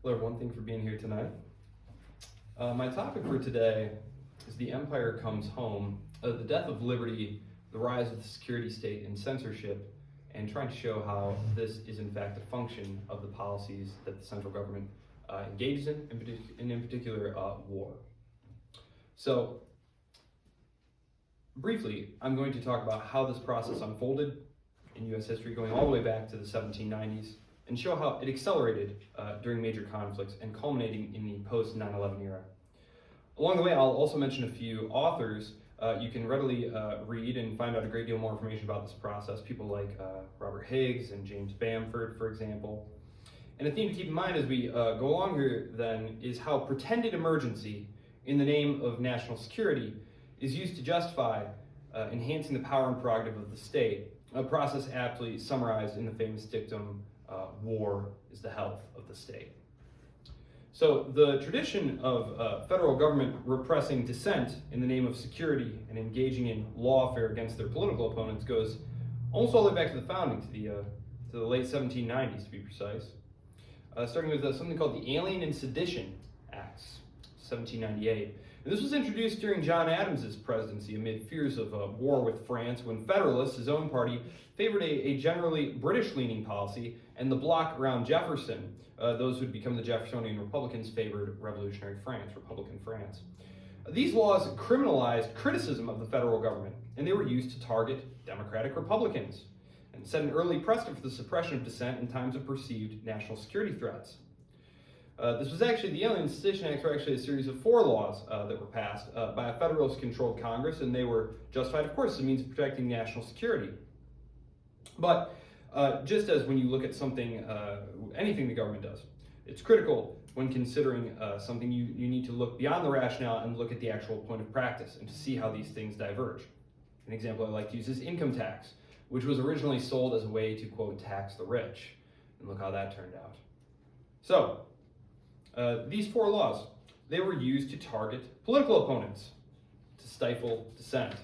Hello everyone, thank you for being here tonight. My topic for today is The Empire Comes Home, the death of liberty, the rise of the security state and censorship, and trying to show how this is in fact a function of the policies that the central government engages in particular war. So, briefly, I'm going to talk about how this process unfolded in U.S. history going all the way back to the 1790s, and show how it accelerated during major conflicts and culminating in the post-9/11 era. Along the way, I'll also mention a few authors you can readily read and find out a great deal more information about this process. People like Robert Higgs and James Bamford, for example. And a theme to keep in mind as we go along here, then, is how pretended emergency in the name of national security is used to justify enhancing the power and prerogative of the state, a process aptly summarized in the famous dictum, war is the health of the state. So the tradition of federal government repressing dissent in the name of security and engaging in lawfare against their political opponents goes almost all the way back to the founding, to the late 1790s to be precise, starting with something called the Alien and Sedition Acts, 1798. And this was introduced during John Adams's presidency amid fears of war with France, when Federalists, his own party, favored a generally British-leaning policy, and the bloc around Jefferson, those who'd become the Jeffersonian Republicans, favored revolutionary France, Republican France. These laws criminalized criticism of the federal government, and they were used to target Democratic Republicans, and set an early precedent for the suppression of dissent in times of perceived national security threats. This was actually, the Alien and Sedition Acts were actually a series of 4 laws that were passed by a Federalist-controlled Congress, and they were justified, of course, as a means of protecting national security. But just as when you look at something, anything the government does, it's critical when considering something you need to look beyond the rationale and look at the actual point of practice and to see how these things diverge. An example I like to use is income tax, which was originally sold as a way to, quote, tax the rich. And look how that turned out. So, these 4 laws, they were used to target political opponents, to stifle dissent.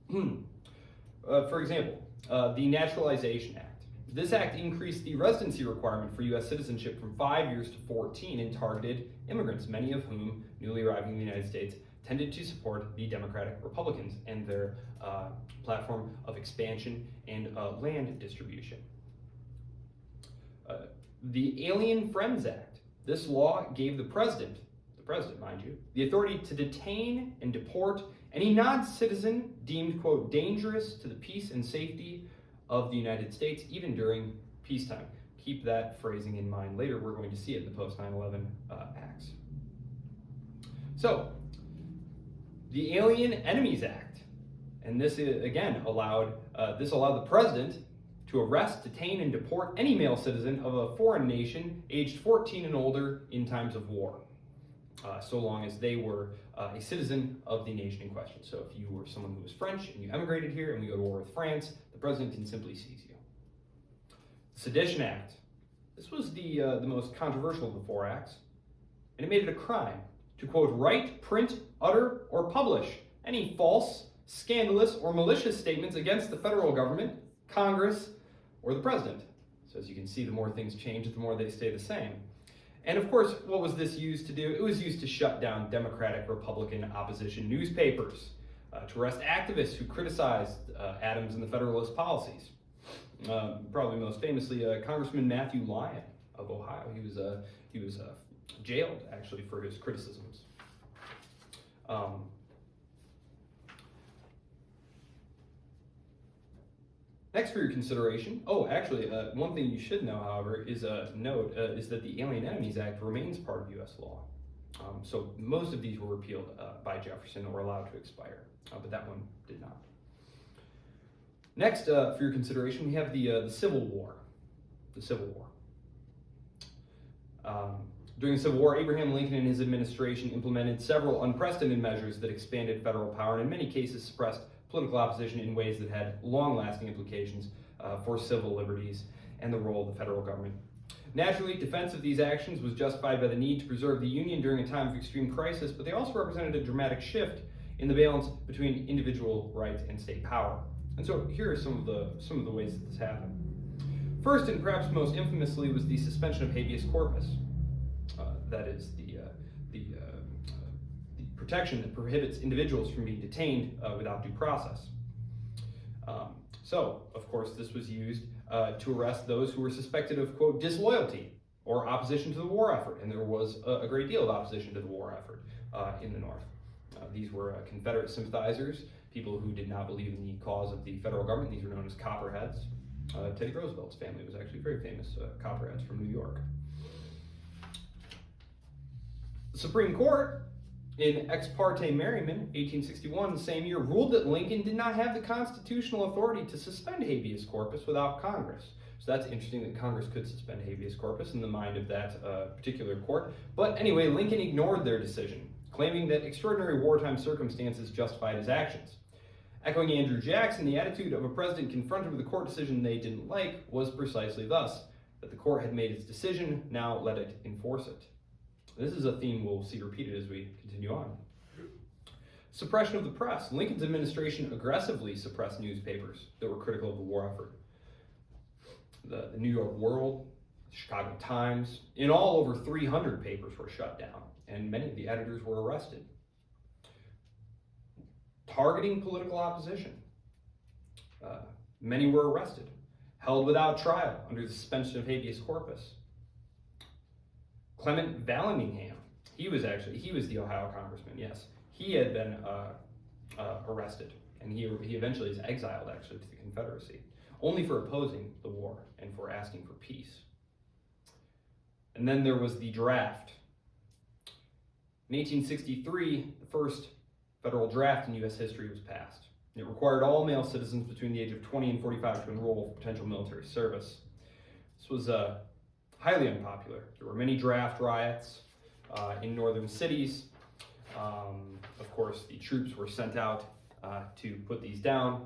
For example, the Naturalization Act. This act increased the residency requirement for U.S. citizenship from 5 years to 14 and targeted immigrants, many of whom, newly arriving in the United States, tended to support the Democratic Republicans and their platform of expansion and land distribution. The Alien Friends Act. This law gave the president, mind you, the authority to detain and deport any non-citizen deemed, quote, dangerous to the peace and safety of the United States, even during peacetime. Keep that phrasing in mind later. We're going to see it in the post-9/11 acts. So, the Alien Enemies Act, and this again allowed the president to arrest, detain, and deport any male citizen of a foreign nation aged 14 and older in times of war, so long as they were a citizen of the nation in question. So if you were someone who was French and you emigrated here and we go to war with France, the president can simply seize you. The Sedition Act. This was the most controversial of the 4 acts, and it made it a crime to, quote, write, print, utter, or publish any false, scandalous, or malicious statements against the federal government, Congress, or the president. So as you can see, the more things change, the more they stay the same. And of course, what was this used to do? It was used to shut down Democratic, Republican opposition newspapers, to arrest activists who criticized Adams and the Federalist policies. Probably most famously, Congressman Matthew Lyon of Ohio. He was jailed, actually, for his criticisms. Next for your consideration, one thing you should know, however, is that the Alien Enemies Act remains part of U.S. law. So most of these were repealed by Jefferson or allowed to expire, but that one did not. Next, for your consideration, we have the Civil War. The Civil War. During the Civil War, Abraham Lincoln and his administration implemented several unprecedented measures that expanded federal power and in many cases suppressed political opposition in ways that had long-lasting implications for civil liberties and the role of the federal government. Naturally, defense of these actions was justified by the need to preserve the Union during a time of extreme crisis, but they also represented a dramatic shift in the balance between individual rights and state power. And so here are some of the ways that this happened. First, and perhaps most infamously, was the suspension of habeas corpus. that is the protection that prohibits individuals from being detained without due process. So, of course, this was used to arrest those who were suspected of, quote, disloyalty or opposition to the war effort, and there was a great deal of opposition to the war effort in the North. These were Confederate sympathizers, people who did not believe in the cause of the federal government. These were known as Copperheads. Teddy Roosevelt's family was actually very famous Copperheads from New York. The Supreme Court, in Ex parte Merryman, 1861, the same year, ruled that Lincoln did not have the constitutional authority to suspend habeas corpus without Congress. So that's interesting that Congress could suspend habeas corpus in the mind of that particular court. But anyway, Lincoln ignored their decision, claiming that extraordinary wartime circumstances justified his actions. Echoing Andrew Jackson, the attitude of a president confronted with a court decision they didn't like was precisely thus, that the court had made its decision, now let it enforce it. This is a theme we'll see repeated as we continue on. Suppression of the press. Lincoln's administration aggressively suppressed newspapers that were critical of the war effort. The New York World, the Chicago Times, in all over 300 papers were shut down, and many of the editors were arrested. Targeting political opposition. Many were arrested, held without trial under the suspension of habeas corpus. Clement Vallandigham, he was the Ohio congressman, yes. He had been arrested, and he eventually is exiled, actually, to the Confederacy, only for opposing the war and for asking for peace. And then there was the draft. In 1863, the first federal draft in U.S. history was passed. It required all male citizens between the age of 20 and 45 to enroll for potential military service. This was highly unpopular. There were many draft riots in northern cities. Of course, the troops were sent out to put these down.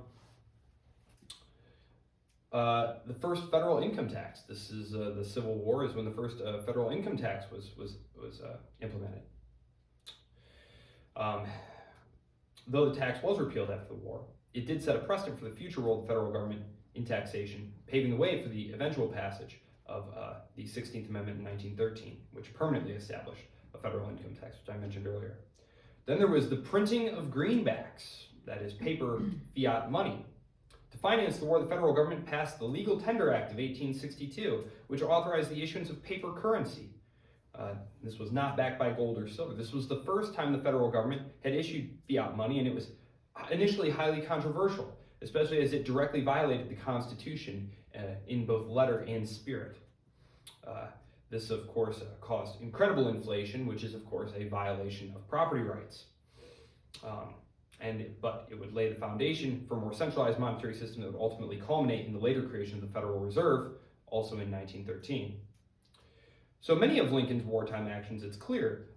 The first federal income tax. This is the Civil War is when the first federal income tax was implemented. Though the tax was repealed after the war, it did set a precedent for the future role of the federal government in taxation, paving the way for the eventual passage of the 16th Amendment in 1913, which permanently established a federal income tax, which I mentioned earlier. Then there was the printing of greenbacks, that is paper fiat money. To finance the war, the federal government passed the Legal Tender Act of 1862, which authorized the issuance of paper currency. This was not backed by gold or silver. This was the first time the federal government had issued fiat money, and it was initially highly controversial, especially as it directly violated the Constitution in both letter and spirit. This, of course, caused incredible inflation, which is, of course, a violation of property rights. But it would lay the foundation for a more centralized monetary system that would ultimately culminate in the later creation of the Federal Reserve, also in 1913. So many of Lincoln's wartime actions, it's clear,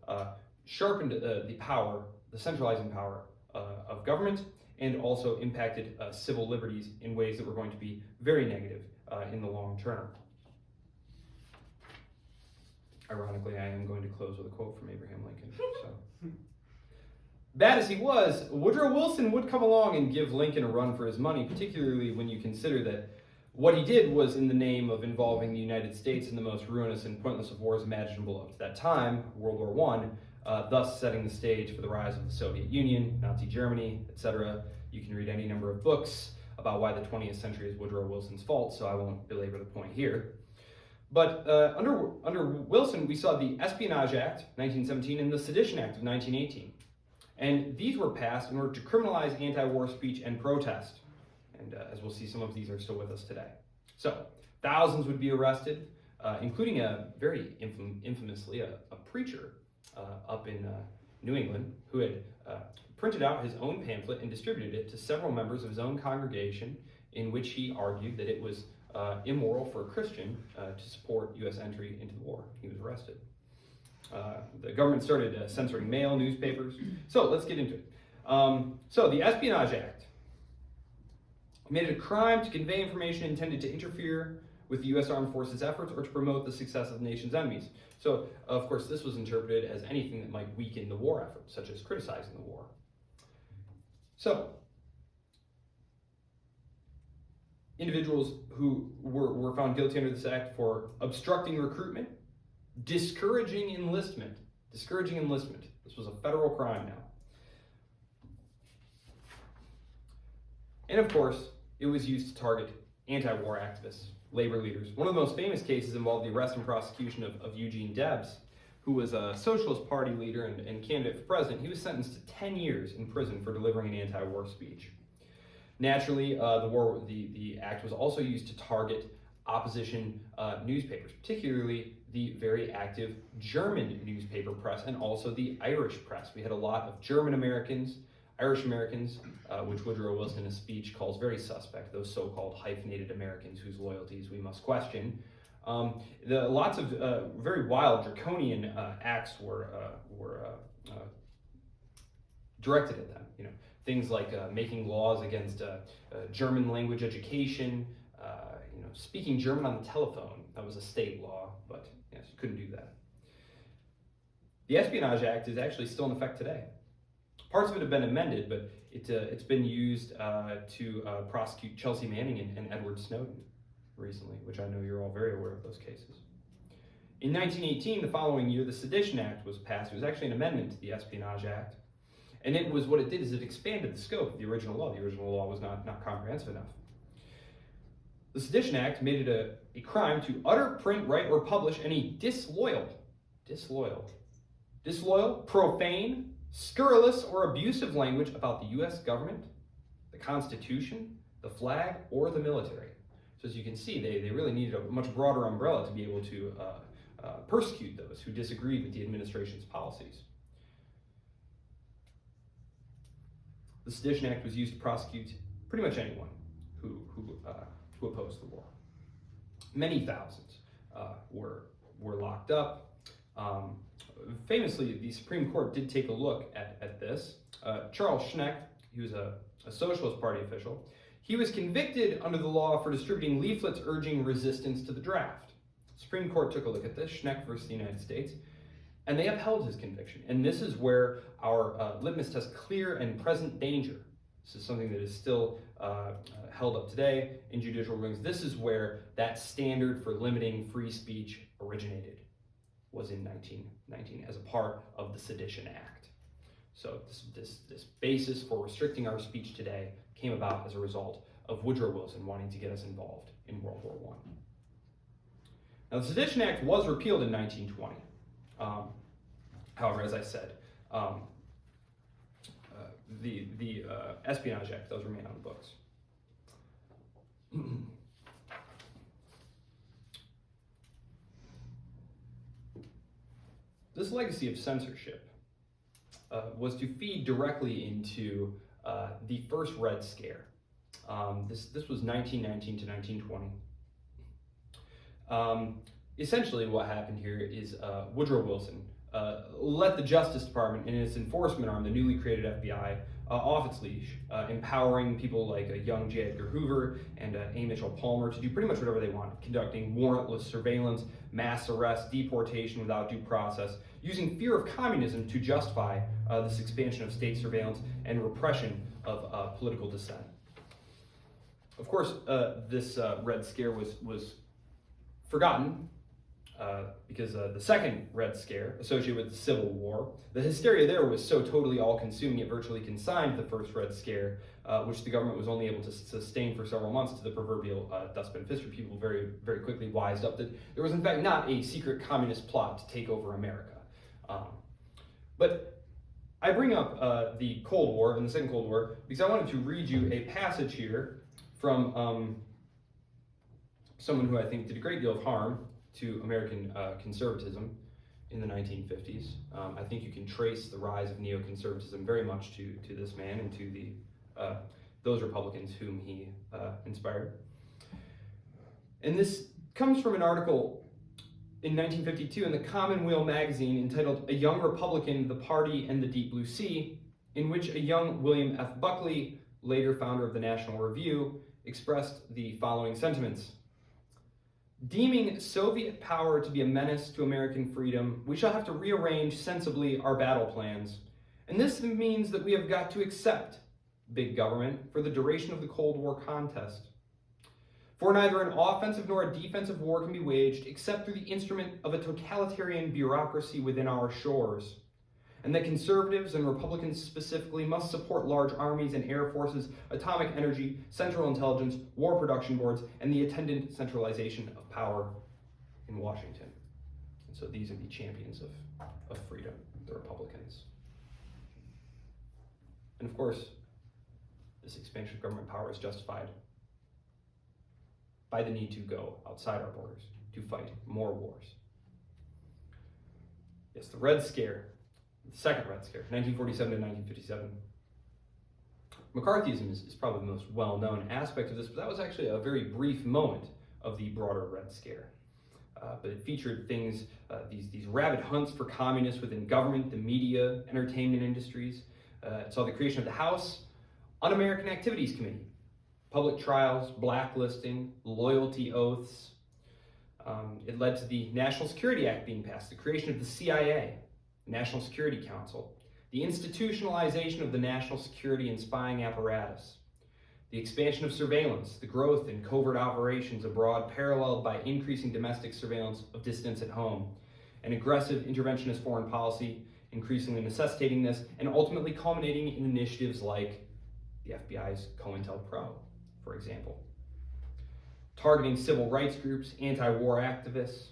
sharpened the centralizing power of government, and also impacted civil liberties in ways that were going to be very negative in the long term. Ironically, I am going to close with a quote from Abraham Lincoln. So, bad as he was, Woodrow Wilson would come along and give Lincoln a run for his money, particularly when you consider that what he did was in the name of involving the United States in the most ruinous and pointless of wars imaginable up to that time, World War I, thus setting the stage for the rise of the Soviet Union, Nazi Germany, etc. You can read any number of books about why the 20th century is Woodrow Wilson's fault, so I won't belabor the point here. But under Wilson, we saw the Espionage Act, 1917, and the Sedition Act of 1918. And these were passed in order to criminalize anti-war speech and protest. And as we'll see, some of these are still with us today. So, thousands would be arrested, including a very infamously a preacher up in New England who had printed out his own pamphlet and distributed it to several members of his own congregation, in which he argued that it was immoral for a Christian to support U.S. entry into the war. He was arrested. The government started censoring mail, newspapers. So let's get into it. So the Espionage Act made it a crime to convey information intended to interfere with the U.S. Armed Forces efforts or to promote the success of the nation's enemies. So, of course, this was interpreted as anything that might weaken the war effort, such as criticizing the war. So, individuals who were found guilty under this act for obstructing recruitment, discouraging enlistment. Discouraging enlistment. This was a federal crime now. And of course, it was used to target anti-war activists, labor leaders. One of the most famous cases involved the arrest and prosecution of Eugene Debs, who was a Socialist Party leader and candidate for president. He was sentenced to 10 years in prison for delivering an anti-war speech. Naturally, the act was also used to target opposition newspapers, particularly the very active German newspaper press and also the Irish press. We had a lot of German Americans, Irish Americans, which Woodrow Wilson in his speech calls very suspect, those so-called hyphenated Americans whose loyalties we must question. Lots of very wild, draconian acts were directed at them. You know, things like making laws against German language education, speaking German on the telephone. That was a state law, but yes, you couldn't do that. The Espionage Act is actually still in effect today. Parts of it have been amended, but it's been used to prosecute Chelsea Manning and Edward Snowden recently, which I know you're all very aware of those cases. In 1918, the following year, the Sedition Act was passed. It was actually an amendment to the Espionage Act. And what it did is it expanded the scope of the original law. The original law was not comprehensive enough. The Sedition Act made it a crime to utter, print, write, or publish any disloyal, profane, scurrilous, or abusive language about the U.S. government, the Constitution, the flag, or the military. So as you can see, they really needed a much broader umbrella to be able to persecute those who disagreed with the administration's policies. The Sedition Act was used to prosecute pretty much anyone who opposed the war. Many thousands were locked up. Famously, the Supreme Court did take a look at this. Charles Schneck, he was a Socialist Party official, he was convicted under the law for distributing leaflets urging resistance to the draft. The Supreme Court took a look at this, Schneck versus the United States, and they upheld his conviction. And this is where our litmus test, clear and present danger. This is something that is still held up today in judicial rulings. This is where that standard for limiting free speech originated, was in 1919 as a part of the Sedition Act. So this basis for restricting our speech today came about as a result of Woodrow Wilson wanting to get us involved in World War I. Now, the Sedition Act was repealed in 1920. However, as I said, the Espionage Act does remain on the books. This legacy of censorship was to feed directly into the first Red Scare. This was 1919 to 1920. Essentially what happened here is Woodrow Wilson let the Justice Department and its enforcement arm, the newly created FBI, off its leash, empowering people like young J. Edgar Hoover and A. Mitchell Palmer to do pretty much whatever they wanted, conducting warrantless surveillance, mass arrest, deportation without due process, using fear of communism to justify this expansion of state surveillance and repression of political dissent. Of course, this Red Scare was forgotten because the second Red Scare, associated with the Civil War, the hysteria there was so totally all-consuming it virtually consigned the first Red Scare, which the government was only able to sustain for several months, to the proverbial dustbin fist. People very, very quickly wised up that there was in fact not a secret communist plot to take over America. But I bring up the Cold War and the Second Cold War because I wanted to read you a passage here from someone who I think did a great deal of harm to American conservatism in the 1950s. I think you can trace the rise of neoconservatism very much to this man and to those Republicans whom he inspired. And this comes from an article in 1952 in the Commonweal magazine entitled "A Young Republican, the Party and the Deep Blue Sea," in which a young William F. Buckley, later founder of the National Review, expressed the following sentiments. Deeming Soviet power to be a menace to American freedom, we shall have to rearrange sensibly our battle plans. And this means that we have got to accept big government for the duration of the Cold War contest. For neither an offensive nor a defensive war can be waged except through the instrument of a totalitarian bureaucracy within our shores, and that conservatives and Republicans specifically must support large armies and air forces, atomic energy, central intelligence, war production boards, and the attendant centralization of power in Washington. And so these are the champions of freedom, the Republicans. And of course, this expansion of government power is justified by the need to go outside our borders to fight more wars. Yes, the Red Scare, the Second Red Scare, 1947 to 1957. McCarthyism is probably the most well-known aspect of this, but that was actually a very brief moment of the broader Red Scare. But it featured things, these rabid hunts for communists within government, the media, entertainment industries. It saw the creation of the House Un-American Activities Committee, public trials, blacklisting, loyalty oaths. It led to the National Security Act being passed, the creation of the CIA, National Security Council, the institutionalization of the national security and spying apparatus, the expansion of surveillance, the growth in covert operations abroad paralleled by increasing domestic surveillance of dissidents at home, an aggressive interventionist foreign policy increasingly necessitating this, and ultimately culminating in initiatives like the FBI's COINTELPRO, for example. Targeting civil rights groups, anti-war activists.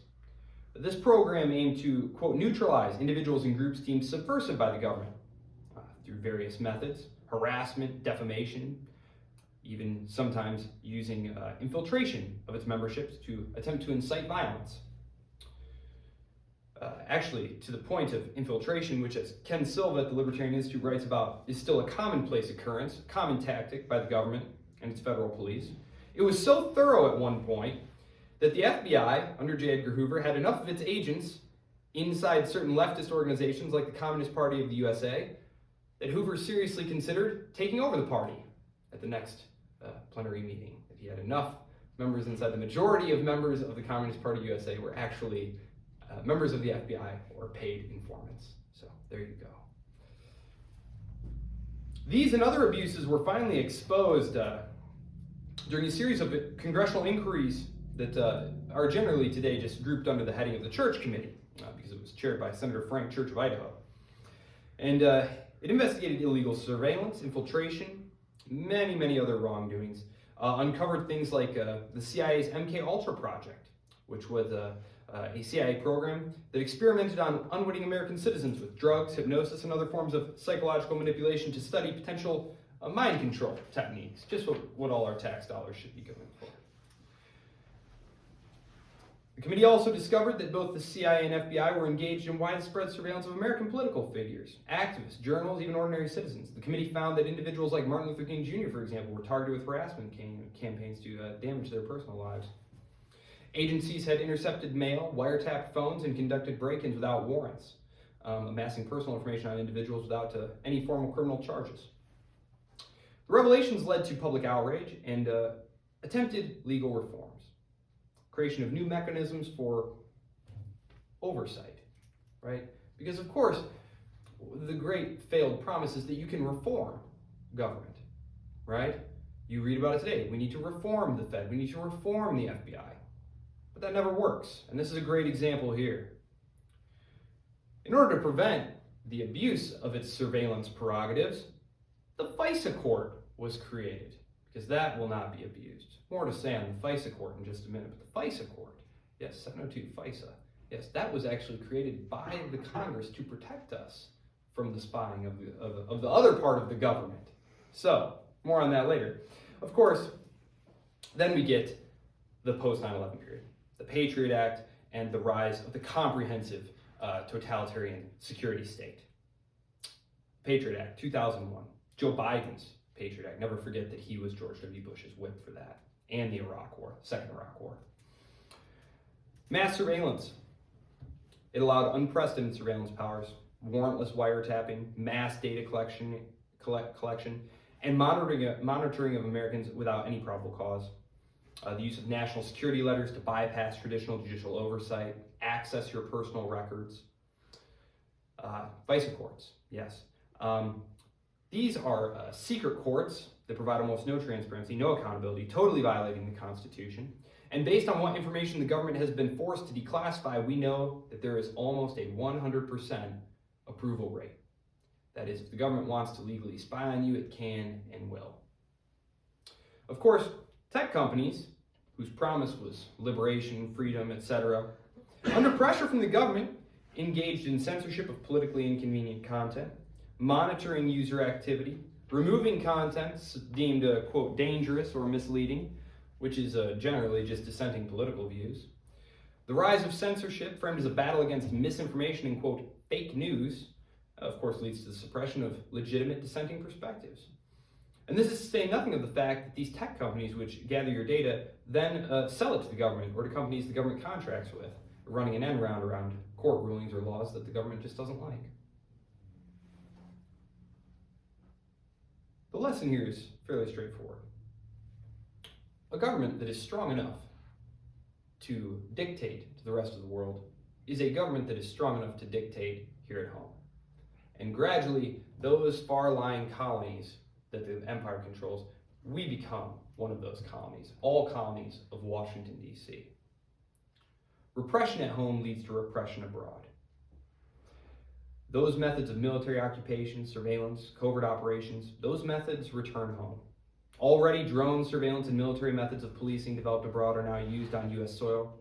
This program aimed to, quote, neutralize individuals and groups deemed subversive by the government through various methods, harassment, defamation, even sometimes using infiltration of its memberships to attempt to incite violence. Actually, to the point of infiltration, which, as Ken Silva at the Libertarian Institute writes about, is still a commonplace occurrence, a common tactic by the government and its federal police. It was so thorough at one point that the FBI, under J. Edgar Hoover, had enough of its agents inside certain leftist organizations like the Communist Party of the USA that Hoover seriously considered taking over the party at the next plenary meeting. That he had enough members inside. The majority of members of the Communist Party USA were actually members of the FBI or paid informants. So there you go. These and other abuses were finally exposed during a series of congressional inquiries that are generally today just grouped under the heading of the Church Committee, because it was chaired by Senator Frank Church of Idaho. And it investigated illegal surveillance, infiltration, many other wrongdoings, uncovered things like the CIA's MK-Ultra project, which was a CIA program that experimented on unwitting American citizens with drugs, hypnosis, and other forms of psychological manipulation to study potential mind control techniques, just what all our tax dollars should be going for. The committee also discovered that both the CIA and FBI were engaged in widespread surveillance of American political figures, activists, journalists, even ordinary citizens. The committee found that individuals like Martin Luther King Jr., for example, were targeted with harassment campaigns to damage their personal lives. Agencies had intercepted mail, wiretapped phones, and conducted break-ins without warrants, amassing personal information on individuals without any formal criminal charges. The revelations led to public outrage and attempted legal reforms. Creation of new mechanisms for oversight, right? Because of course, the great failed promise is that you can reform government, right? You read about it today. We need to reform the Fed. We need to reform the FBI. But that never works. And this is a great example here. In order to prevent the abuse of its surveillance prerogatives, the FISA court was created, because that will not be abused. More to say on the FISA court in just a minute, but the FISA court, yes, 702 FISA, yes, that was actually created by the Congress to protect us from the spying of the other part of the government. So, more on that later. Of course, then we get the post 9/11 period, the Patriot Act, and the rise of the comprehensive totalitarian security state. Patriot Act, 2001, Joe Biden's Patriot Act. Never forget that he was George W. Bush's whip for that. And the Iraq War, Second Iraq War. Mass surveillance. It allowed unprecedented surveillance powers, warrantless wiretapping, mass data collection, and monitoring of Americans without any probable cause. The use of national security letters to bypass traditional judicial oversight, access your personal records. FISA courts, yes. These are secret courts that provide almost no transparency, no accountability, totally violating the Constitution. And based on what information the government has been forced to declassify, we know that there is almost a 100% approval rate. That is, if the government wants to legally spy on you, it can and will. Of course, tech companies, whose promise was liberation, freedom, etc., under pressure from the government, engaged in censorship of politically inconvenient content, monitoring user activity, removing content deemed, quote, dangerous or misleading, which is generally just dissenting political views. The rise of censorship, framed as a battle against misinformation and, quote, fake news, of course, leads to the suppression of legitimate dissenting perspectives. And this is to say nothing of the fact that these tech companies, which gather your data, then sell it to the government or to companies the government contracts with, running an end round around court rulings or laws that the government just doesn't like. The lesson here is fairly straightforward. A government that is strong enough to dictate to the rest of the world is a government that is strong enough to dictate here at home. And gradually, those far-lying colonies that the empire controls, we become one of those colonies, all colonies of Washington, D.C. Repression at home leads to repression abroad. Those methods of military occupation, surveillance, covert operations, those methods return home. Already, drone surveillance and military methods of policing developed abroad are now used on U.S. soil,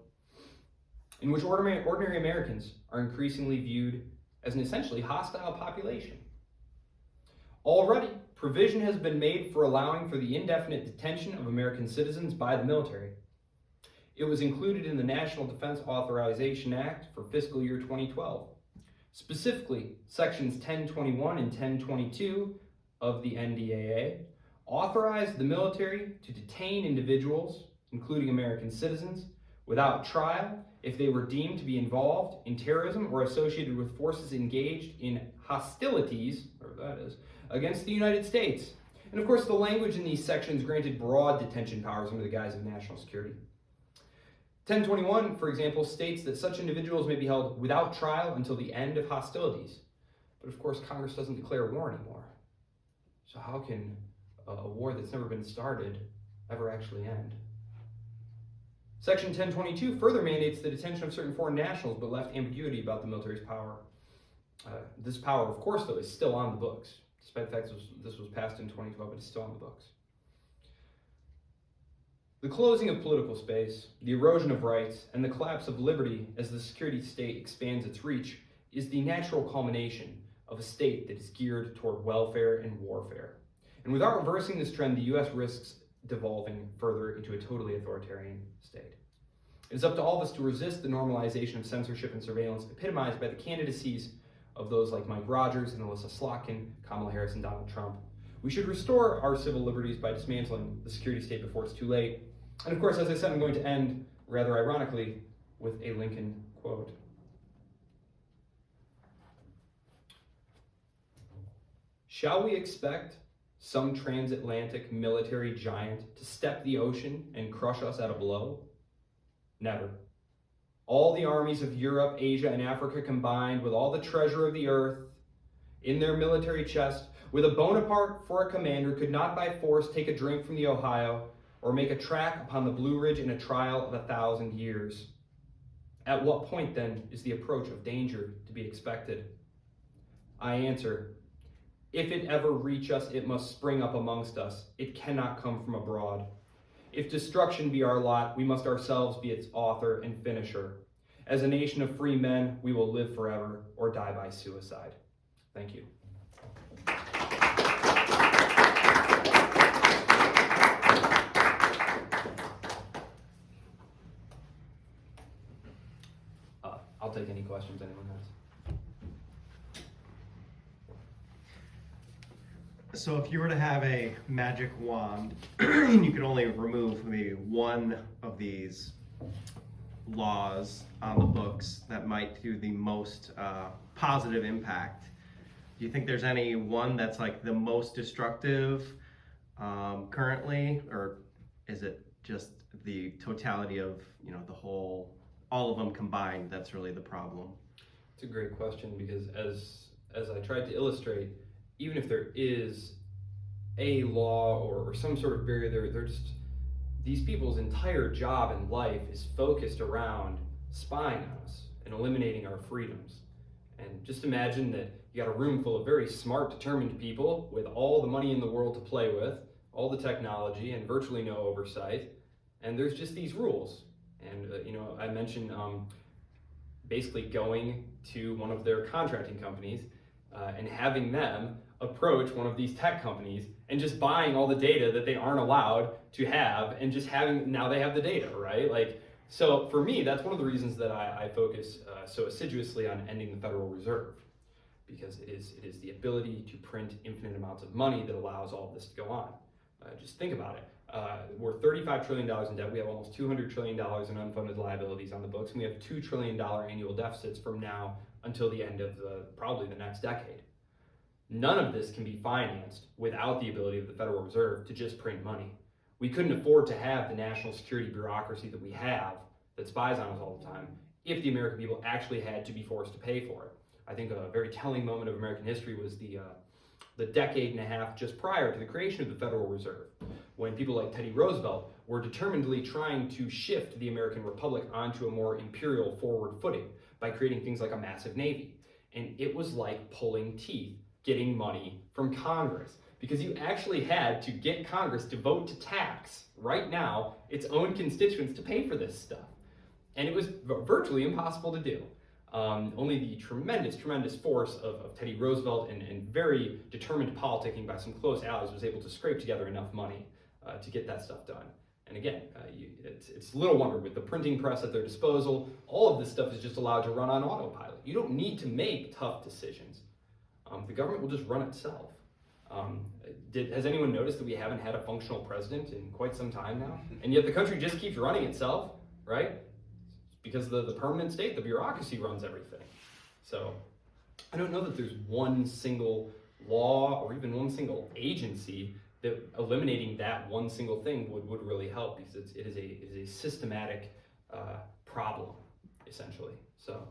in which ordinary Americans are increasingly viewed as an essentially hostile population. Already, provision has been made for allowing for the indefinite detention of American citizens by the military. It was included in the National Defense Authorization Act for fiscal year 2012. Specifically, sections 1021 and 1022 of the NDAA authorized the military to detain individuals, including American citizens, without trial if they were deemed to be involved in terrorism or associated with forces engaged in hostilities, whatever that is, against the United States. And of course, the language in these sections granted broad detention powers under the guise of national security. 1021, for example, states that such individuals may be held without trial until the end of hostilities. But of course, Congress doesn't declare war anymore. So how can a war that's never been started ever actually end? Section 1022 further mandates the detention of certain foreign nationals, but left ambiguity about the military's power. This power, of course, though, is still on the books. Despite the fact this was passed in 2012, it's still on the books. The closing of political space, the erosion of rights, and the collapse of liberty as the security state expands its reach is the natural culmination of a state that is geared toward welfare and warfare. And without reversing this trend, the U.S. risks devolving further into a totally authoritarian state. It is up to all of us to resist the normalization of censorship and surveillance epitomized by the candidacies of those like Mike Rogers and Alyssa Slotkin, Kamala Harris, and Donald Trump. We should restore our civil liberties by dismantling the security state before it's too late. And of course, as I said, I'm going to end, rather ironically, with a Lincoln quote. Shall we expect some transatlantic military giant to step the ocean and crush us at a blow? Never. All the armies of Europe, Asia, and Africa combined, with all the treasure of the earth in their military chest, with a Bonaparte for a commander, could not by force take a drink from the Ohio or make a track upon the Blue Ridge in a trial of 1,000 years. At what point, then, is the approach of danger to be expected? I answer, if it ever reach us, it must spring up amongst us. It cannot come from abroad. If destruction be our lot, we must ourselves be its author and finisher. As a nation of free men, we will live forever or die by suicide. Thank you. I'll take any questions anyone has. So if you were to have a magic wand and you could only remove maybe one of these laws on the books that might do the most positive impact, do you think there's any one that's like the most destructive currently, or is it just the totality of, you know, the whole, all of them combined, that's really the problem? It's a great question, because as I tried to illustrate, even if there is a law or some sort of barrier. They're just, these people's entire job in life is focused around spying on us and eliminating our freedoms. And just imagine that you got a room full of very smart, determined people with all the money in the world to play with, all the technology, and virtually no oversight. And there's just these rules. And I mentioned basically going to one of their contracting companies and having them approach one of these tech companies and just buying all the data that they aren't allowed to have, and just having, now they have the data, right? Like, so for me, that's one of the reasons that I focus so assiduously on ending the Federal Reserve, because it is the ability to print infinite amounts of money that allows all of this to go on. Just think about it. We're $35 trillion in debt. We have almost $200 trillion in unfunded liabilities on the books, and we have $2 trillion annual deficits from now until the end of probably the next decade. None of this can be financed without the ability of the Federal Reserve to just print money. We couldn't afford to have the national security bureaucracy that we have that spies on us all the time if the American people actually had to be forced to pay for it. I think a very telling moment of American history was the decade and a half just prior to the creation of the Federal Reserve, when people like Teddy Roosevelt were determinedly trying to shift the American Republic onto a more imperial forward footing by creating things like a massive navy. And it was like pulling teeth getting money from Congress, because you actually had to get Congress to vote to tax, right now, its own constituents to pay for this stuff. And it was virtually impossible to do. Only the tremendous force of Teddy Roosevelt and very determined politicking by some close allies was able to scrape together enough money to get that stuff done. And again, it's little wonder, with the printing press at their disposal, all of this stuff is just allowed to run on autopilot. You don't need to make tough decisions. The government will just run itself. Has anyone noticed that we haven't had a functional president in quite some time now? And yet the country just keeps running itself, right? Because the permanent state, the bureaucracy runs everything. So I don't know that there's one single law or even one single agency that eliminating that one single thing would really help, because it is a systematic problem, essentially. So.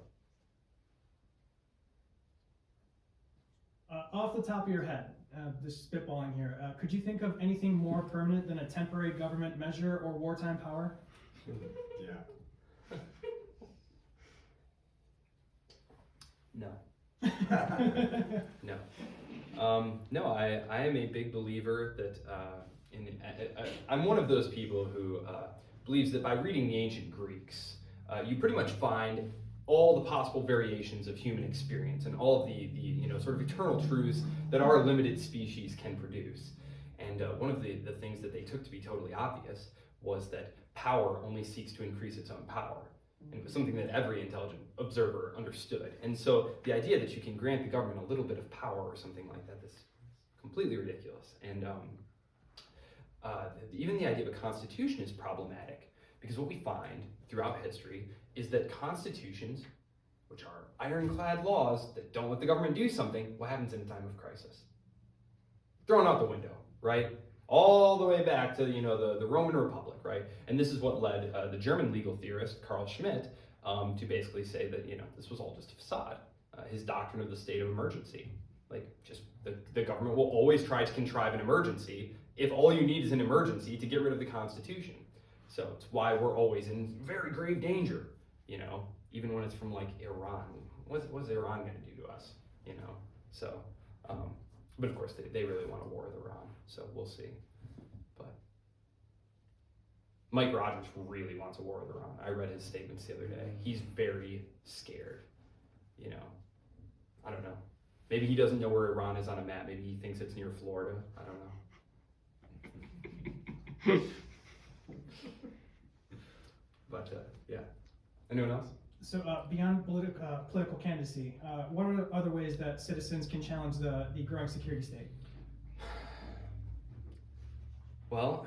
Off the top of your head, just spitballing here, could you think of anything more permanent than a temporary government measure or wartime power? Yeah. No. No, I am a big believer that I'm one of those people who believes that by reading the ancient Greeks, you pretty much find all the possible variations of human experience and all of the sort of eternal truths that our limited species can produce. And one of the things that they took to be totally obvious was that power only seeks to increase its own power. And it was something that every intelligent observer understood. And so the idea that you can grant the government a little bit of power or something like that is completely ridiculous. And even the idea of a constitution is problematic, because what we find throughout history is that constitutions, which are ironclad laws that don't let the government do something, what happens in a time of crisis? Thrown out the window, right? All the way back to the Roman Republic, right? And this is what led the German legal theorist Carl Schmitt to basically say that this was all just a facade. His doctrine of the state of emergency, like just the government will always try to contrive an emergency if all you need is an emergency to get rid of the Constitution. So it's why we're always in very grave danger, even when it's from like Iran. What's Iran going to do to us, So, but of course they really want a war with Iran, so we'll see. But Mike Rogers really wants a war with Iran. I read his statements the other day. He's very scared, I don't know. Maybe he doesn't know where Iran is on a map. Maybe he thinks it's near Florida. I don't know. But yeah. Anyone else? So beyond political candidacy, what are the other ways that citizens can challenge the growing security state? Well,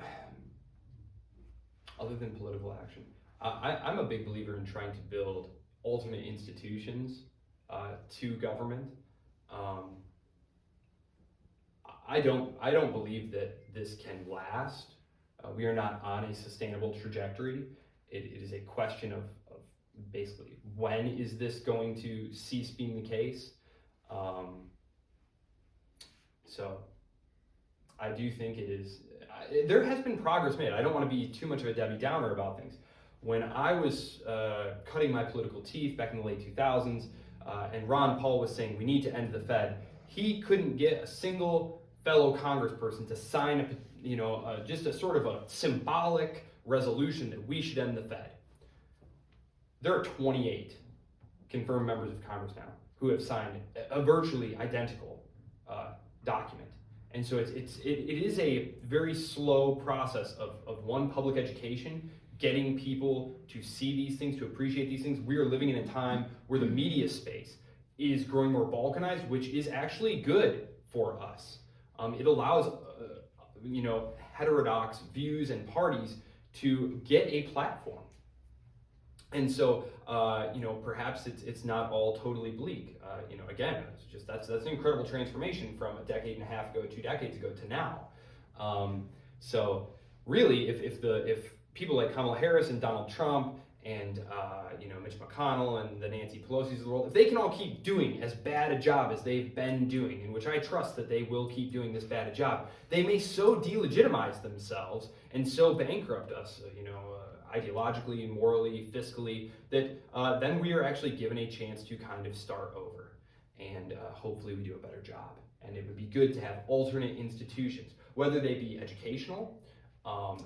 other than political action, I'm a big believer in trying to build alternate institutions to government. I don't believe that this can last. We are not on a sustainable trajectory. It is a question of basically, when is this going to cease being the case? So I do think it is, there has been progress made. I don't want to be too much of a Debbie Downer about things. When I was cutting my political teeth back in the late 2000s, and Ron Paul was saying we need to end the Fed, he couldn't get a single fellow congressperson to sign just a sort of a symbolic resolution that we should end the Fed. There are 28 confirmed members of Congress now who have signed a virtually identical document. And so it is a very slow process of one, public education, getting people to see these things, to appreciate these things. We are living in a time where the media space is growing more balkanized, which is actually good for us. It allows heterodox views and parties to get a platform. And so, perhaps it's not all totally bleak. Again, it's just that's an incredible transformation from a decade and a half ago, 2 decades ago to now. So really, if people like Kamala Harris and Donald Trump and Mitch McConnell and the Nancy Pelosi's of the world, if they can all keep doing as bad a job as they've been doing, in which I trust that they will keep doing this bad a job, they may so delegitimize themselves and so bankrupt us, ideologically, morally, fiscally, that then we are actually given a chance to kind of start over. And hopefully we do a better job. And it would be good to have alternate institutions, whether they be educational,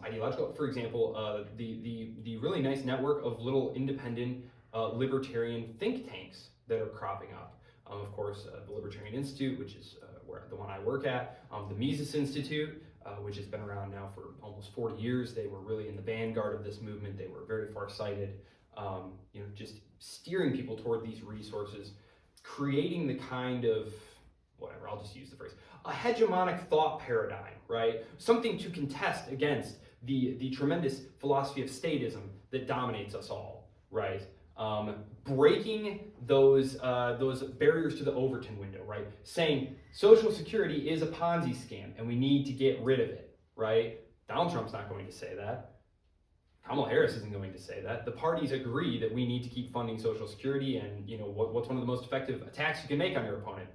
ideological. For example, the really nice network of little independent libertarian think tanks that are cropping up. Of course, the Libertarian Institute, which is the one I work at, the Mises Institute, which has been around now for almost 40 years. They were really in the vanguard of this movement. They were very far-sighted, just steering people toward these resources, creating the kind of, whatever, I'll just use the phrase, a hegemonic thought paradigm, right? Something to contest against the tremendous philosophy of statism that dominates us all, right? Breaking those barriers to the Overton window, right? Saying Social Security is a Ponzi scam and we need to get rid of it, right? Donald Trump's not going to say that. Kamala Harris isn't going to say that. The parties agree that we need to keep funding Social Security, and what's one of the most effective attacks you can make on your opponent?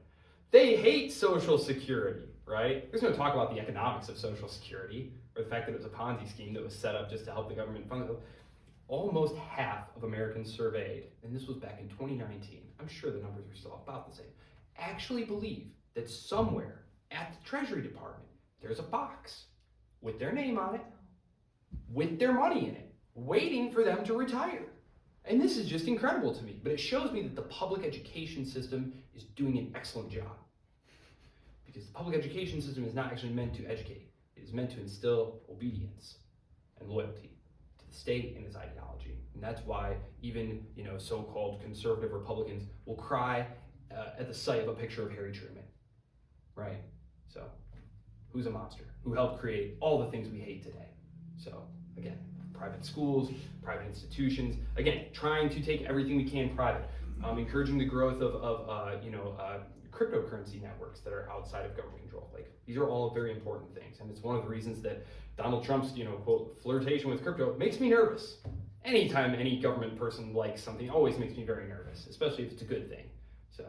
They hate Social Security, right? There's no talk about the economics of Social Security or the fact that it was a Ponzi scheme that was set up just to help the government fund it. Almost half of Americans surveyed, and this was back in 2019, I'm sure the numbers are still about the same, actually believe that somewhere at the Treasury Department, there's a box with their name on it, with their money in it, waiting for them to retire. And this is just incredible to me, but it shows me that the public education system is doing an excellent job. Because the public education system is not actually meant to educate. It is meant to instill obedience and loyalty to the state and its ideology. And that's why even, so-called conservative Republicans will cry at the sight of a picture of Harry Truman, right? So, who's a monster? Who helped create all the things we hate today? So, again, private schools, private institutions, again, trying to take everything we can private, encouraging the growth of cryptocurrency networks that are outside of government control. Like, these are all very important things, and it's one of the reasons that Donald Trump's, quote, flirtation with crypto makes me nervous. Anytime any government person likes something, always makes me very nervous, especially if it's a good thing. So,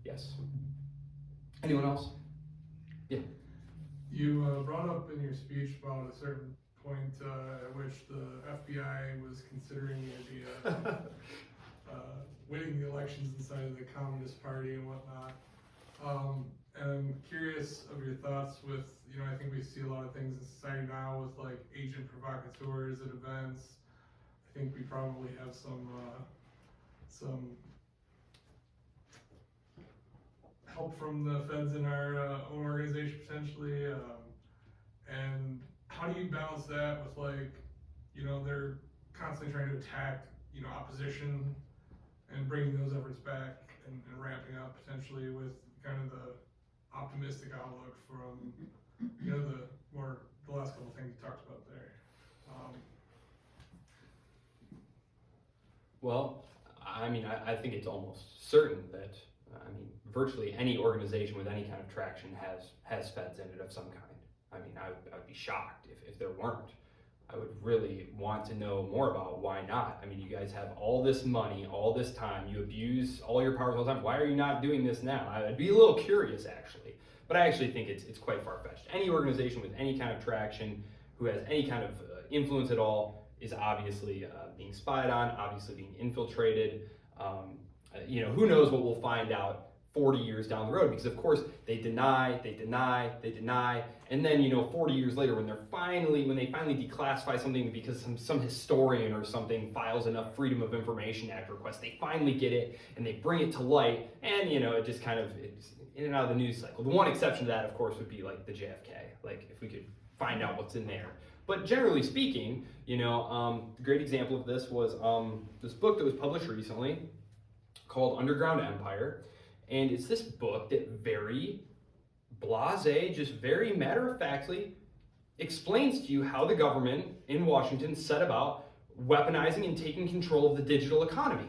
yes. Anyone else? Yeah. You brought up in your speech about a certain point at which the FBI was considering the idea of winning the elections inside of the Communist Party and whatnot. And I'm curious of your thoughts with, I think we see a lot of things in society now with like agent provocateurs at events. I think we probably have some help from the feds in our own organization potentially. And how do you balance that with they're constantly trying to attack, opposition and bringing those efforts back and ramping up potentially with kind of the optimistic outlook from, the last couple things you talked about there. Well, I think it's almost certain that, virtually any organization with any kind of traction has feds in it of some kind. I would be shocked if there weren't. I would really want to know more about why not. You guys have all this money, all this time, you abuse all your powers all the time. Why are you not doing this now? I'd be a little curious, actually. But I actually think it's quite far-fetched. Any organization with any kind of traction, who has any kind of influence at all, is obviously being spied on, obviously being infiltrated. Who knows what we'll find out 40 years down the road, because of course they deny, and then 40 years later when they finally declassify something because some historian or something files enough Freedom of Information Act requests, they finally get it and they bring it to light, and it just it's in and out of the news cycle. The one exception to that, of course, would be like the JFK, like if we could find out what's in there. But generally speaking, a great example of this was this book that was published recently called Underground Empire. And it's this book that very blasé, just very matter-of-factly explains to you how the government in Washington set about weaponizing and taking control of the digital economy.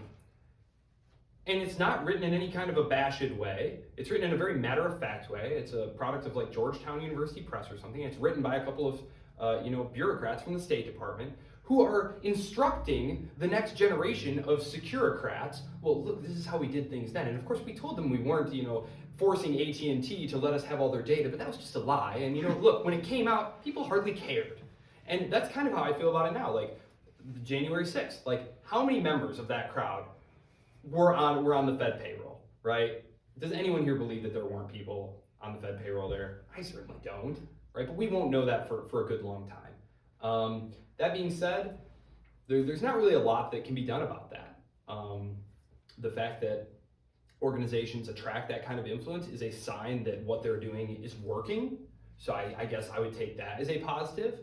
And it's not written in any kind of a bashful way. It's written in a very matter-of-fact way. It's a product of like Georgetown University Press or something. It's written by a couple of bureaucrats from the State Department who are instructing the next generation of securocrats. Well, look, this is how we did things then. And of course, we told them we weren't, forcing AT&T to let us have all their data, but that was just a lie. And look, when it came out, people hardly cared. And that's kind of how I feel about it now. Like January 6th, like how many members of that crowd were on the Fed payroll, right? Does anyone here believe that there weren't people on the Fed payroll there? I certainly don't, right? But we won't know that for a good long time. That being said, there's not really a lot that can be done about that. The fact that organizations attract that kind of influence is a sign that what they're doing is working. So I guess I would take that as a positive.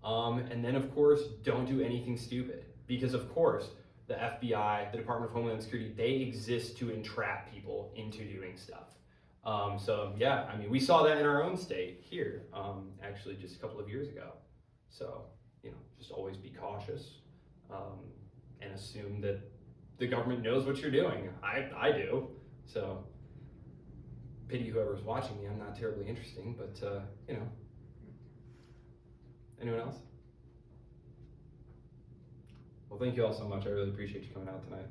And then of course, don't do anything stupid, because of course, the FBI, the Department of Homeland Security, they exist to entrap people into doing stuff. So yeah, I mean, we saw that in our own state here, actually just a couple of years ago. So, just always be cautious and assume that the government knows what you're doing. I do. So, pity whoever's watching me. I'm not terribly interesting, but, Anyone else? Well, thank you all so much. I really appreciate you coming out tonight.